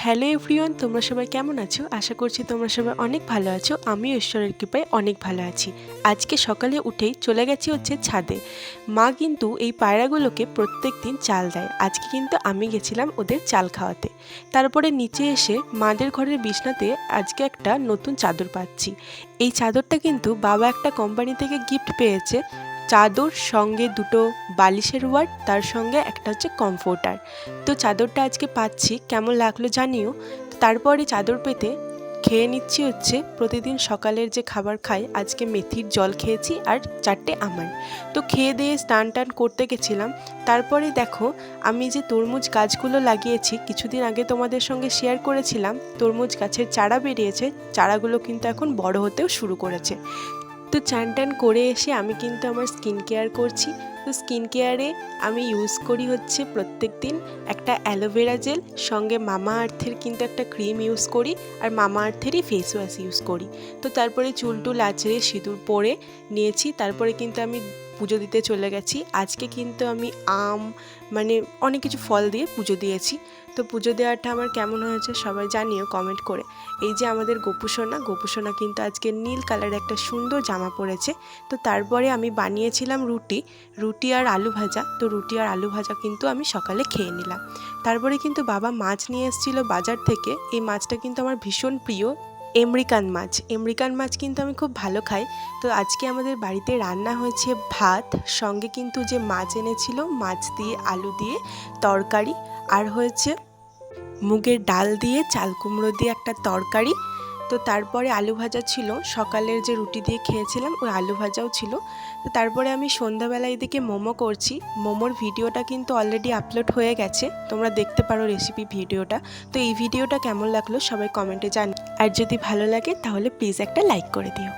Hello everyone, তোমরা সবাই কেমন আছো? আশা করছি তোমরা সবাই অনেক ভালো আছো। আমিও ঈশ্বরের কৃপায় অনেক ভালো আছি। আজকে সকালে উঠেই চলে গেছি হচ্ছে ছাদে। মা কিন্তু এই পায়রাগুলোকে প্রত্যেক দিন চাল দেয়। আজকে কিন্তু আমি গেছিলাম ওদের চাল খাওয়াতে। তারপরে নিচে এসে মাদের ঘরের বিছনাতে আজকে একটা নতুন চাদর পাচ্ছি। এই চাদরটা কিন্তু বাবা একটা কোম্পানি থেকে গিফট পেয়েছে। চাদর সঙ্গে দুটো বালিশের ওয়ার্ড, তার সঙ্গে একটা হচ্ছে কমফোর্টার। তো চাদরটা আজকে পাচ্ছি, কেমন লাগলো জানিও। তারপরে চাদর পেতে খেয়ে নিচ্ছি হচ্ছে প্রতিদিন সকালের যে খাবার খাই, আজকে মেথির জল খেয়েছি আর 4টে আমার। তো খেয়ে দিয়ে স্নান টান করতে গেছিলাম। তারপরে দেখো আমি যে তরমুজ গাছগুলো লাগিয়েছি, কিছুদিন আগে তোমাদের সঙ্গে শেয়ার করেছিলাম তরমুজ গাছের চারা বেরিয়েছে। চারাগুলো কিন্তু এখন বড় হতেও শুরু করেছে। তো চান টান করে এসে আমি কিন্তু আমার স্কিন কেয়ার করছি। তো স্কিন কেয়ারে আমি ইউজ করি হচ্ছে প্রত্যেক দিন একটা অ্যালোভেরা জেল, সঙ্গে মামা আর্থের কিন্তু একটা ক্রিম ইউজ করি, আর মামা আর্থেরই ফেস ওয়াশ ইউজ করি। তো তারপরে চুল টুল আঁচড়ে সিঁদুর পরে নিয়েছি। তারপরে কিন্তু আমি পুজো দিতে চলে গেছি। আজকে কিন্তু আমি মানে অনেক কিছু ফল দিয়ে পুজো দিয়েছি। তো পুজো দেওয়াটা আমার কেমন হয়েছে সবাই জানিও কমেন্ট করে। এই যে আমাদের গোপুসোনা কিন্তু আজকে নীল কালারের একটা সুন্দর জামা পরেছে। তো তারপরে আমি বানিয়েছিলাম রুটি আর আলু ভাজা। তো রুটি আর আলু ভাজা কিন্তু আমি সকালে খেয়ে নিলাম। তারপরে কিন্তু বাবা মাছ নিয়ে এসেছিল বাজার থেকে। এই মাছটা কিন্তু আমার ভীষণ প্রিয়, আমেরিকান মাছ কিন্তু আমি খুব ভালো খাই। তো আজকে আমাদের বাড়িতে রান্না হয়েছে ভাত, সঙ্গে কিন্তু যে মাছ এনেছিল মাছ দিয়ে আলু দিয়ে তরকারি, আর হয়েছে মুগের ডাল দিয়ে চাল কুমড়ো দিয়ে একটা তরকারি। তো তারপরে আলু ভাজা ছিল, সকালের যে রুটি দিয়ে খেয়েছিলাম ওই আলু ভাজাও ছিল। তো তারপরে আমি সন্ধ্যাবেলা এদিকে মোমো করছি। মোমোর ভিডিওটা কিন্তু অলরেডি আপলোড হয়ে গেছে, তোমরা দেখতে পারো রেসিপি ভিডিওটা। তো এই ভিডিওটা কেমন লাগলো সবাই কমেন্টে জানি, আর যদি ভালো লাগে তাহলে প্লিজ একটা লাইক করে দিও।